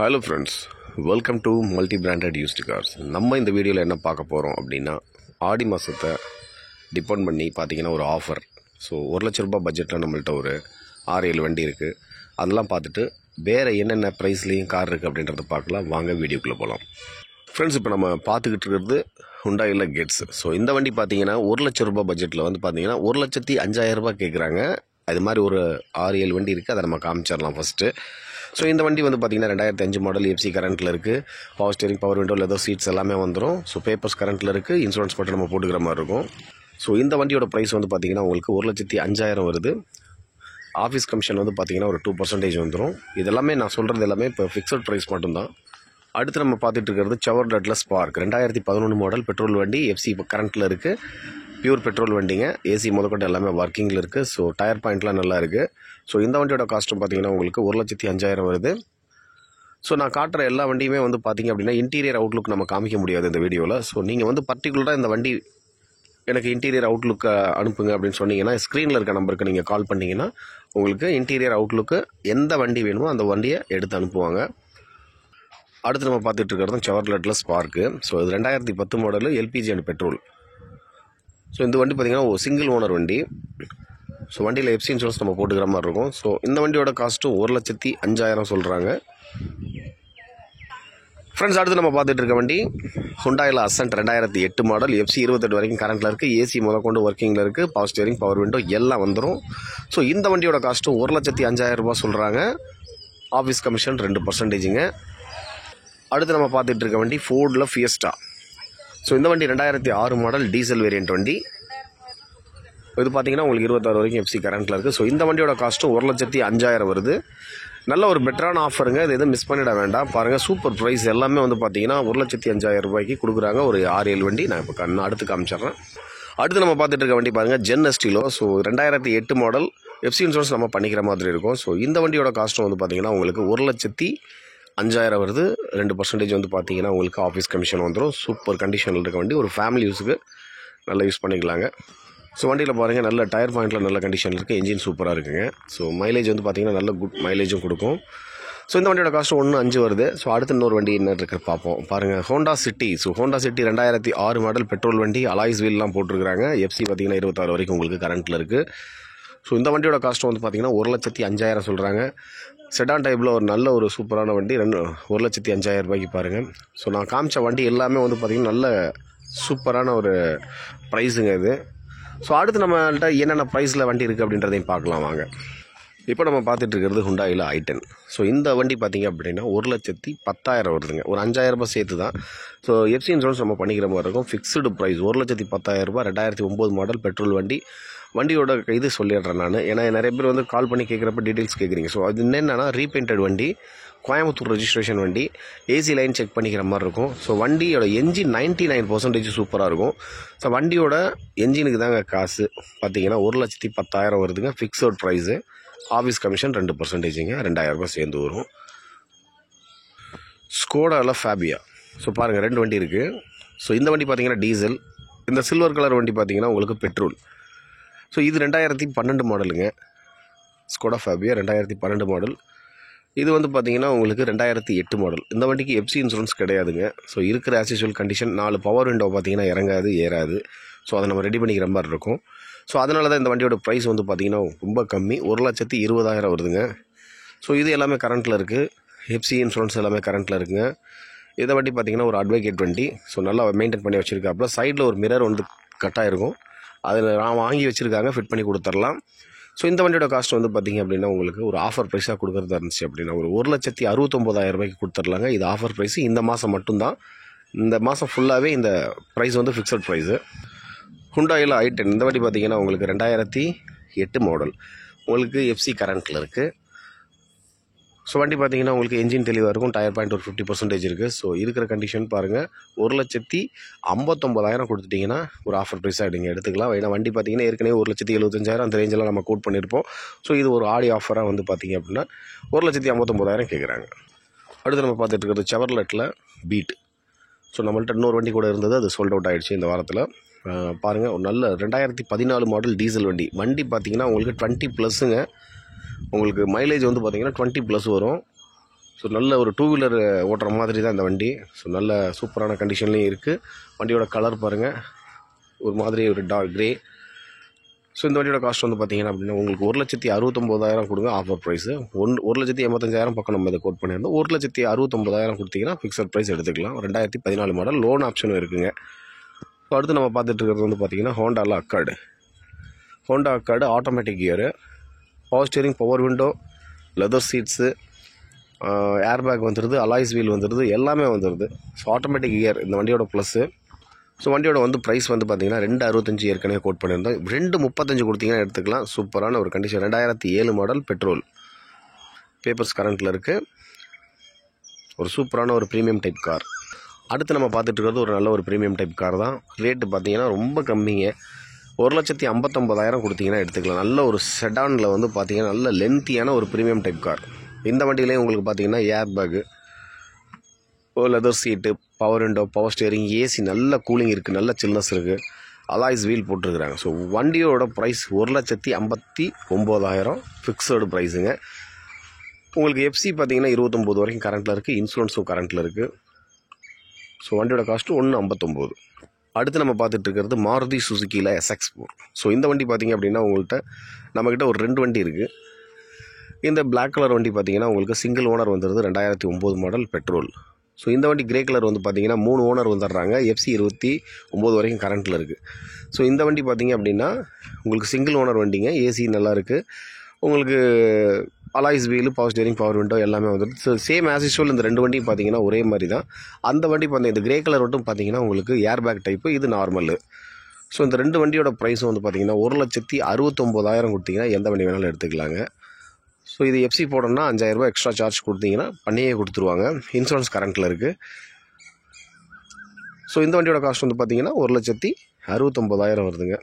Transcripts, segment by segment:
Hello friends, welcome to multi branded used cars. நம்ம இந்த வீடியோவில் என்ன பார்க்க போகிறோம் அப்படின்னா, ஆடி மாதத்தை டிபெண்ட் பண்ணி பார்த்தீங்கன்னா ஒரு ஆஃபர். ஸோ 1,00,000 ரூபாய் பட்ஜெட்டில் நம்மள்ட்ட ஒரு 6-7 வண்டி இருக்குது. அதெல்லாம் பார்த்துட்டு வேறு என்னென்ன ப்ரைஸ்லேயும் கார் இருக்குது அப்படின்றத பார்க்கலாம். வாங்க வீடியோக்குள்ளே போகலாம். ஃப்ரெண்ட்ஸ், இப்போ நம்ம பார்த்துக்கிட்டு இருக்கிறது ஹுண்டாயில் கெட்ஸ். ஸோ இந்த வண்டி பார்த்தீங்கன்னா 1,00,000 ரூபாய் பட்ஜெட்டில் வந்து பார்த்தீங்கன்னா 1,05,000 ரூபாய் கேட்குறாங்க. அது மாதிரி ஒரு 6-7 வண்டி இருக்குது. அதை நம்ம காமிச்சிடலாம் ஃபஸ்ட்டு. ஸோ இந்த வண்டி வந்து பார்த்திங்கன்னா 2005 மாடல், எஃப்சி கரண்ட்டில் இருக்குது. Power steering, power window, leather seeds எல்லாமே வந்துடும். ஸோ பேப்பர்ஸ் கரண்ட்டில் இருக்குது. இன்சூரன்ஸ் மட்டும் நம்ம போட்டுக்கிற மாதிரி இருக்கும். ஸோ இந்த வண்டியோட ப்ரைஸ் வந்து பார்த்திங்கன்னா உங்களுக்கு 1,05,000 வருது. ஆஃபீஸ் கமிஷன் வந்து பார்த்திங்கன்னா ஒரு 2% வந்துடும். இதெல்லாமே நான் சொல்கிறது எல்லாமே இப்போ ஃபிக்ஸட் ப்ரைஸ் மட்டும்தான். அடுத்து நம்ம பார்த்துட்டு இருக்கிறது செவர்லெட்டில் ஸ்பார்க் 2011 மாடல் பெட்ரோல் வண்டி, எஃப்சி இப்போ கரண்ட்டில் இருக்குது. பியூர் பெட்ரோல் வண்டிங்க. ஏசி முதற்கொண்டு எல்லாமே ஒர்க்கிங்கில் இருக்குது. ஸோ டயர் பாயிண்ட்லாம் நல்லா இருக்குது. ஸோ இந்த வண்டியோட காஸ்ட்டும் பார்த்திங்கன்னா உங்களுக்கு 1,05,000 வருது. ஸோ நான் காட்டுற எல்லா வண்டியுமே வந்து பார்த்திங்க அப்படின்னா இன்டீரியர் அவுட்லுக் நம்ம காமிக்க முடியாது இந்த வீடியோவில். ஸோ நீங்கள் வந்து பர்டிகுலராக இந்த வண்டி எனக்கு இன்டீரியர் அவுட்லுக்கு அனுப்புங்க அப்படின்னு சொன்னீங்கன்னா, ஸ்க்ரீனில் இருக்க நம்பருக்கு நீங்கள் கால் பண்ணிங்கன்னா உங்களுக்கு இன்டீரியர் அவுட்லுக்கு எந்த வண்டி வேணுமோ அந்த வண்டியை எடுத்து அனுப்புவாங்க. அடுத்து நம்ம பார்த்துட்டு இருக்கிறது செவர்லெட்டில் ஸ்பார்க்கு. ஸோ இது 2010 model, LPG and petrol. So இந்த வண்டி பார்த்திங்கன்னா ஒரு சிங்கிள் ஓனர் வண்டி. ஸோ வண்டியில் எஃப்சி இன்சூரன்ஸ் நம்ம போட்டுக்கிற மாதிரி இருக்கும். ஸோ இந்த வண்டியோட காஸ்ட்டும் 1,05,000 சொல்கிறாங்க. ஃப்ரெண்ட்ஸ், அடுத்து நம்ம பார்த்துட்டு இருக்க வண்டி ஹுண்டாயில் அசன்ட் 2008 மாடல், எஃப்சி 28 வரைக்கும் கரண்ட்டில் இருக்குது. ஏசி முதற்கொண்டு ஒர்க்கிங்கில் இருக்குது. பவர் ஸ்டீரிங், பவர் விண்டோ எல்லாம் வந்துடும். ஸோ இந்த வண்டியோட காஸ்ட்டும் 1,05,000 ரூபா சொல்கிறாங்க. ஆஃபீஸ் கமிஷன் 2%ங்க. அடுத்து நம்ம பார்த்துட்டு இருக்க வண்டி ஃபோர்டில் ஃபியஸ்டா. ஸோ இந்த வண்டி 2006 மாடல், டீசல் வேரியண்ட் வண்டி. இது பார்த்திங்கன்னா உங்களுக்கு 26 வரைக்கும் எஃப்சி கரண்ட்டில் இருக்குது. ஸோ இந்த வண்டியோட காஸ்ட்டும் 1,05,000 வருது. நல்ல ஒரு பெட்டரான ஆஃபருங்க. இது எதுவும் மிஸ் பண்ணிட வேண்டாம். பாருங்கள், சூப்பர் ப்ரைஸ். எல்லாமே வந்து பார்த்திங்கன்னா 1,05,000 ரூபாய்க்கு கொடுக்குறாங்க. ஒரு 6-7 வண்டி நான் இப்போ அடுத்து காமிச்சிட்றேன். அடுத்து நம்ம பார்த்துட்டு இருக்க வண்டி பாருங்கள், Zen Estilo. So 2008 model, FC insurance நம்ம பண்ணிக்கிற மாதிரி இருக்கும். ஸோ இந்த வண்டியோட காஸ்ட்டும் வந்து பார்த்திங்கன்னா உங்களுக்கு 1,05,000 வருது. 2% வந்து பார்த்திங்கன்னா உங்களுக்கு ஆஃபீஸ் கமிஷன் வந்துடும். சூப்பர் கண்டிஷனில் இருக்க வண்டி. ஒரு ஃபேமிலி யூஸுக்கு நல்லா யூஸ் பண்ணிக்கலாங்க. ஸோ வண்டியில் பாருங்கள், நல்ல டயர் பாயிண்ட்டில் நல்ல கண்டிஷனில் இருக்குது. இன்ஜின் சூப்பராக இருக்குங்க. ஸோ மைலேஜ் வந்து பார்த்திங்கன்னா நல்ல குட் மைலேஜும் கொடுக்கும். ஸோ இந்த வண்டியோட காஸ்ட் 1,05,000 வருது. ஸோ அடுத்து இன்னொரு வண்டி என்ன இருக்குது பார்ப்போம். பாருங்கள், Honda city. So Honda city 2006 model petrol வண்டி, அலாய்ஸ் வீல்லாம் போட்டிருக்கிறாங்க. எஃப்சி பார்த்திங்கன்னா 26 வரைக்கும் உங்களுக்கு கரண்ட்டில் இருக்குது. ஸோ இந்த வண்டியோட காஸ்ட்டும் வந்து பார்த்திங்கன்னா 1,05,000 சொல்கிறாங்க. செடான் டைப்பில் ஒரு நல்ல ஒரு சூப்பரான வண்டி 1,05,000 ரூபாய்க்கு பாருங்கள். ஸோ நான் காமிச்ச வண்டி எல்லாமே வந்து பார்த்திங்கன்னா நல்ல சூப்பரான ஒரு ப்ரைஸுங்க இது. ஸோ அடுத்து நம்மள்ட்ட என்னென்ன ப்ரைஸில் வண்டி இருக்குது அப்படின்றதையும் பார்க்கலாம் வாங்க. இப்போ நம்ம பார்த்துட்டு இருக்கிறது ஹுண்டாயில் i10. ஸோ இந்த வண்டி பார்த்திங்க அப்படின்னா 1,10,000 வருதுங்க. ஒரு 5,000 ரூபாய் சேர்த்து தான். ஸோ எஃப்சி இன்சூரன்ஸ் நம்ம பண்ணிக்கிற மாதிரி இருக்கும். ஃபிக்ஸ்டு ப்ரைஸ் 1,10,000 ரூபாய். 2009 மாடல் பெட்ரோல் வண்டி. வண்டியோட இது சொல்லிடுறேன் நான். ஏன்னா நிறைய பேர் வந்து கால் பண்ணி கேட்குறப்ப டீட்டெயில்ஸ் கேட்குறீங்க. ஸோ அது என்னென்னா ரீபெயிண்டட் வண்டி, கோயம்புத்தூர் ரெஜிஸ்ட்ரேஷன் வண்டி, ஏசி லைன் செக் பண்ணிக்கிற மாதிரி இருக்கும். ஸோ வண்டியோட என்ஜின் 99% சூப்பராக இருக்கும். ஸோ வண்டியோட என்ஜினுக்கு தாங்க காசு பார்த்திங்கன்னா 1,10,000 வருதுங்க. Fixed price. ஆஃபீஸ் கமிஷன் 2%ங்க. 2,000 ரூபாய் சேர்ந்து வரும். ஸ்கோடாவில் ஃபேபியா. ஸோ பாருங்கள், 2 வண்டி இருக்குது. ஸோ இந்த வண்டி பார்த்திங்கன்னா டீசல். இந்த சில்வர் கலர் வண்டி பார்த்திங்கன்னா உங்களுக்கு பெட்ரோல். ஸோ இது 2012 மாடலுங்க. Skoda Fabia 2012 model. இது வந்து பார்த்திங்கன்னா உங்களுக்கு 2008 மாடல். இந்த வண்டிக்கு எஃப்சி இன்சூரன்ஸ் கிடையாதுங்க. ஸோ இருக்கிற as usual condition 4 power window பார்த்திங்கன்னா இறங்காது, ஏறாது. ஸோ அதை நம்ம ரெடி பண்ணிக்கிற மாதிரி இருக்கும். ஸோ அதனால தான் இந்த வண்டியோட ப்ரைஸ் வந்து பார்த்திங்கன்னா ரொம்ப கம்மி, 1,20,000 வருதுங்க. ஸோ இது எல்லாமே கரண்ட்டில் இருக்குது. எஃப்சி இன்சூரன்ஸ் எல்லாமே கரண்ட்டில் இருக்குங்க. இதை வண்டி பார்த்திங்கன்னா ஒரு அட்வொகேட் வண்டி. ஸோ நல்லா மெயின்டைன் பண்ணி வச்சுருக்காப்புல. சைடில் ஒரு மிரர் வந்து கட்டாக இருக்கும். அதில் நான் வாங்கி வச்சுருக்காங்க, ஃபிட் பண்ணி கொடுத்துர்லாம். ஸோ இந்த வண்டியோட காஸ்ட் வந்து பார்த்திங்க அப்படின்னா உங்களுக்கு ஒரு ஆஃபர் ப்ரைஸாக கொடுக்குறதா இருந்துச்சு அப்படின்னா ஒரு 1,69,000 ரூபாய்க்கு கொடுத்துர்லாங்க. இது ஆஃபர் ப்ரைஸு. இந்த மாதம் மட்டும்தான். இந்த மாதம் ஃபுல்லாகவே இந்த ப்ரைஸ் வந்து ஃபிக்ஸட் ப்ரைஸு. ஹுண்டாயில் i10 இந்த வண்டி பார்த்திங்கன்னா உங்களுக்கு 2008 மாடல். உங்களுக்கு எஃப்சி கரண்ட்டில் இருக்குது. ஸோ வண்டி பார்த்திங்கன்னா உங்களுக்கு என்ஜின் தெளிவாக இருக்கும். டயர் பாயிண்ட் ஒரு 50% இருக்குது. ஸோ இருக்கிற கண்டிஷன் பாருங்கள், 1,59,000 கொடுத்துட்டிங்கன்னா ஒரு ஆஃபர் ப்ரைஸாக நீங்கள் எடுத்துக்கலாம். ஏன்னா வண்டி பார்த்திங்கன்னா ஏற்கனவே 1,75,000 அந்த ரேஞ்செல்லாம் நம்ம கோட் பண்ணியிருப்போம். ஸோ இது ஒரு ஆடி ஆஃபராக வந்து பார்த்திங்க அப்படின்னா 1,59,000 கேட்குறாங்க. அடுத்து நம்ம பார்த்துட்டு இருக்கிறது செவர்லெட்டில் பீட். ஸோ நம்மள்ட்ட இன்னொரு வண்டி கூட இருந்தது, அது சோல்ட் அவுட் ஆகிடுச்சு இந்த வாரத்தில். பாருங்கள், ஒரு நல்ல 2014 மாடல் டீசல் வண்டி. வண்டி பார்த்திங்கன்னா உங்களுக்கு 20+ங்க. உங்களுக்கு மைலேஜ் வந்து பார்த்திங்கன்னா 20+ வரும். ஸோ நல்ல ஒரு டூ வீலர் ஓட்டுற மாதிரி தான் இந்த வண்டி. ஸோ நல்ல சூப்பரான கண்டிஷன்லேயும் இருக்குது. வண்டியோட கலர் பாருங்கள், ஒரு மாதிரி ஒரு டார்க் கிரே. ஸோ இந்த வண்டியோட காஸ்ட் வந்து பார்த்தீங்கன்னா அப்படின்னா உங்களுக்கு 1,69,000 கொடுங்க ஆஃபர் ப்ரைஸு. 1,85,000 பக்கம் நம்ம இதை கோட் பண்ணியிருந்தோம். 1,69,000 கொடுத்தீங்கன்னா ஃபிக்ஸட் ப்ரைஸ் எடுத்துக்கலாம். 2014 மாடல், லோன் ஆப்ஷனும் இருக்குங்க. ஸோ அடுத்து நம்ம பார்த்துட்டு இருக்கிறது வந்து பார்த்தீங்கன்னா ஹோண்டாவில் Accord automatic gear, power steering, power window, leather seats, airbag வந்துடுது, அலாய்ஸ் வீல் வந்துடுது, எல்லாமே வந்துடுது. ஸோ ஆட்டோமேட்டிக் கியர் இந்த வண்டியோட ப்ளஸ்ஸு. ஸோ வண்டியோட வந்து ப்ரைஸ் வந்து பார்த்தீங்கன்னா 2,65 ஏற்கனவே கோட் பண்ணியிருந்தோம். 2,35 கொடுத்தீங்கன்னா எடுத்துக்கலாம். சூப்பரான ஒரு கண்டிஷன். 2007 மாடல், பெட்ரோல், பேப்பர்ஸ் கரண்ட்டில் இருக்குது. ஒரு சூப்பரான ஒரு ப்ரீமியம் டைப் கார். அடுத்து நம்ம பார்த்துட்டு இருக்கிறது ஒரு நல்ல ஒரு ப்ரீமியம் டைப் கார் தான். ரேட்டு பார்த்தீங்கன்னா ரொம்ப கம்மிங்க. 1,59,000 கொடுத்தீங்கன்னா எடுத்துக்கலாம். நல்ல ஒரு செடானில் வந்து பார்த்தீங்கன்னா நல்ல லென்த்தியான ஒரு ப்ரீமியம் டைப் கார். இந்த வண்டியிலேயே உங்களுக்கு பார்த்தீங்கன்னா air bag, leather seat, power window, power steering, AC, நல்ல கூலிங் இருக்குது, நல்ல சில்னஸ் இருக்குது, அலாய்ஸ் வீல் போட்டிருக்கிறாங்க. ஸோ வண்டியோட ப்ரைஸ் 1,59,000 ஃபிக்ஸடு ப்ரைஸுங்க. உங்களுக்கு எஃப்சி பார்த்தீங்கன்னா 29 வரைக்கும் கரண்ட்டில் இருக்குது, இன்சூரன்ஸும் கரண்ட்டில் இருக்குது. ஸோ வண்டியோட காஸ்ட்டு 1,59. அடுத்து நம்ம பார்த்துட்டு இருக்கிறது மாருதி சுசுக்கியில் SX4. ஸோ இந்த வண்டி பார்த்திங்க அப்படின்னா நம்மக்கிட்ட ஒரு 2 வண்டி இருக்குது. இந்த பிளாக் கலர் வண்டி பார்த்திங்கன்னா உங்களுக்கு சிங்கிள் ஓனர் வந்துடுது, 2009 மாடல், பெட்ரோல். ஸோ இந்த வண்டி கிரே கலர் வந்து பார்த்திங்கன்னா 3 ஓனர் வந்துடுறாங்க, எஃப்சி 29 வரைக்கும் கரண்ட்டில் இருக்குது. ஸோ இந்த வண்டி பார்த்திங்க அப்படின்னா உங்களுக்கு சிங்கிள் ஓனர் வண்டிங்க, ஏசி நல்லா இருக்குது, உங்களுக்கு alloys wheel, power steering, power window எல்லாமே வந்துடுது. ஸோ சேம் ஆஸ் யூஸ்வல் இந்த 2 வண்டியும் பார்த்திங்கன்னா ஒரே மாதிரி தான். அந்த வண்டி பார்த்தீங்கன்னா இந்த கிரே கலர் மட்டும் பார்த்திங்கன்னா உங்களுக்கு ஏர் பேக் டைப்பு, இது நார்மலு. ஸோ இந்த 2 வண்டியோட ப்ரைஸும் வந்து பார்த்திங்கன்னா 1,69,000 கொடுத்தீங்கன்னா எந்த வண்டி வேணாலும் எடுத்துக்கலாங்க. ஸோ இது எஃப்சி போடணும்னா 5,000 ரூபா எக்ஸ்ட்ரா சார்ஜ் கொடுத்தீங்கன்னா பண்ணியே கொடுத்துருவாங்க. இன்சூரன்ஸ் கரண்ட்டில் இருக்குது. ஸோ இந்த வண்டியோட காஸ்ட் வந்து பார்த்திங்கன்னா 1,69,000 வருதுங்க.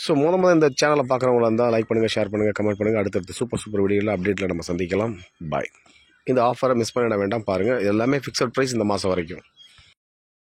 ஸோ முதல்ல இந்த சேனலை பார்க்குறவங்களா இருந்தால் லைக் பண்ணுங்கள், ஷேர் பண்ணுங்கள், கமெண்ட் பண்ணுங்கள். அடுத்தடுத்து சூப்பர் வீடியோவில் அப்டேட்டில் நம்ம சந்திக்கலாம். பாய். இந்த ஆஃபரை மிஸ் பண்ணிட வேண்டாம், பாருங்கள். எல்லாமே ஃபிக்ஸட் ப்ரைஸ் இந்த மாதம் வரைக்கும்.